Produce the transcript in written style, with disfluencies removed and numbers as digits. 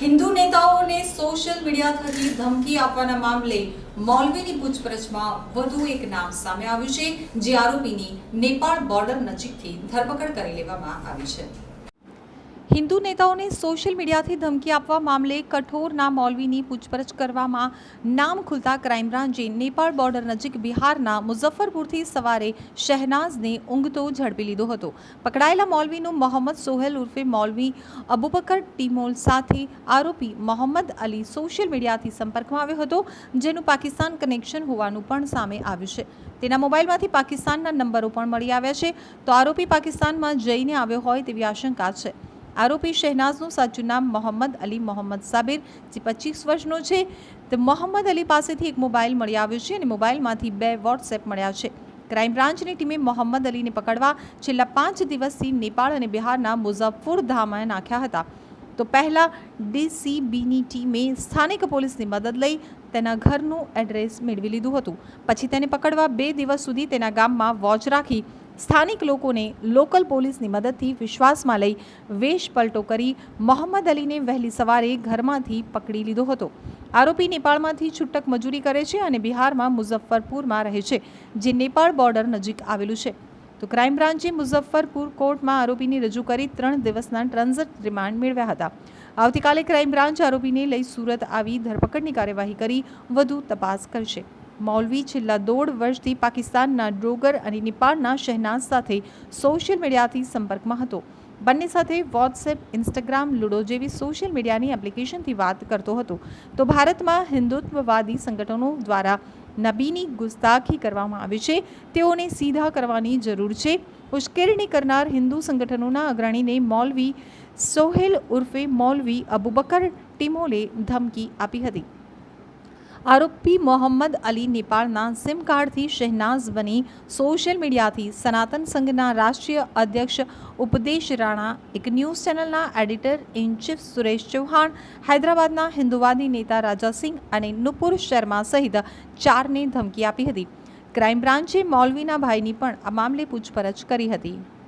હિન્દુ નેતાઓને social media થકી ધમકી આપવાના મામલે મૌલવીની પૂછપરછમાં વધુ એક નામ સામે આવ્યું છે, જે આરોપીની નેપાળ બોર્ડર નજીકથી ધરપકડ કરી લેવામાં આવી છે। હિન્દુ નેતાઓને સોશિયલ મીડિયાથી ધમકી આપવા મામલે કઠોરના મૌલવીની પૂછપરછ કરવામાં નામ ખુલતા ક્રાઇમ બ્રાન્ચે નેપાળ બોર્ડર નજીક બિહારના મુઝફ્ફરપુરથી સવારે શહેનાઝને ઊંઘતો ઝડપી લીધો હતો। પકડાયેલા મૌલવીનું મોહમ્મદ સોહેલ ઉર્ફે મૌલવી અબુબકર ટીમોલ સાથે આરોપી મોહમ્મદ અલી સોશિયલ મીડિયાથી સંપર્કમાં આવ્યો હતો, જેનું પાકિસ્તાન કનેક્શન હોવાનું પણ સામે આવ્યું છે। તેના મોબાઈલમાંથી પાકિસ્તાનના નંબરો પણ મળી આવ્યા છે, તો આરોપી પાકિસ્તાનમાં જઈને આવ્યો હોય તેવી આશંકા છે। આરોપી શહેનાઝનું સાચું નામ મોહમ્મદ અલી મોહમ્મદ સાબિર, જે 25 વર્ષનો છે। તો મોહમ્મદ અલી પાસેથી એક મોબાઈલ મળી આવ્યો છે અને મોબાઈલમાંથી 2 વોટ્સએપ મળ્યા છે। ક્રાઇમ બ્રાન્ચની ટીમે મોહમ્મદ અલીને પકડવા છેલ્લા 5 દિવસથી નેપાળ અને બિહારના મુઝફ્ફરધામમાં નાખ્યા હતા। તો પહેલા ડીસીબીની ટીમે સ્થાનિક પોલીસની મદદ લઈ તેના ઘરનું એડ્રેસ મેળવી લીધું હતું। પછી તેને પકડવા 2 દિવસ સુધી તેના ગામમાં વોચ રાખી સ્થાનિક લોકોને લોકલ પોલીસની મદદથી વિશ્વાસમાં લઈ વેશ પલટો કરી મોહમ્મદ અલીને વહેલી સવારે ઘરમાંથી પકડી લીધો હતો। આરોપી નેપાળમાંથી છૂટક મજૂરી કરે છે અને બિહારમાં મુઝફ્ફરપુરમાં રહે છે, જે નેપાળ બોર્ડર નજીક આવેલું છે। તો ક્રાઇમ બ્રાન્ચે મુઝફ્ફરપુર કોર્ટમાં આરોપીને રજૂ કરી 3 દિવસના ટ્રાન્ઝિટ રિમાન્ડ મેળવ્યા હતા। આવતીકાલે ક્રાઇમ બ્રાન્ચ આરોપીને લઈ સુરત આવી ધરપકડની કાર્યવાહી કરી વધુ તપાસ કરશે। મૌલવી છેલ્લા 1.5 વર્ષથી પાકિસ્તાનના ડ્રોગર અને નેપાળના શહેનાઝ સાથે સોશિયલ મીડિયાથી સંપર્કમાં હતો। બંને સાથે વોટ્સએપ, ઇન્સ્ટાગ્રામ, લુડો જેવી સોશિયલ મીડિયાની એપ્લિકેશનથી વાત કરતો હતો। તો ભારતમાં હિન્દુત્વવાદી સંગઠનો દ્વારા નબીની ગુસ્તાખી કરવામાં આવે છે, તેઓને સીધા કરવાની જરૂર છે। ઉશ્કેરણી કરનાર હિન્દુ સંગઠનોના અગ્રણીને મૌલવી સોહેલ ઉર્ફે મૌલવી અબુબકર ટીમોલે ધમકી આપી હતી। આરોપી મોહમ્મદ અલી નેપાળના સિમ કાર્ડથી શહેનાઝ બની સોશિયલ મીડિયાથી સનાતન સંઘના રાષ્ટ્રીય અધ્યક્ષ ઉપદેશ રાણા, એક ન્યૂઝ ચેનલના editor in chief Suresh Chauhan, હૈદરાબાદના હિન્દુવાદી નેતા રાજા સિંહ અને નુપુર શર્મા સહિત 4ને ધમકી આપી હતી। ક્રાઇમ બ્રાન્ચે મૌલવીના ભાઈની પણ આ મામલે પૂછપરછ કરી હતી।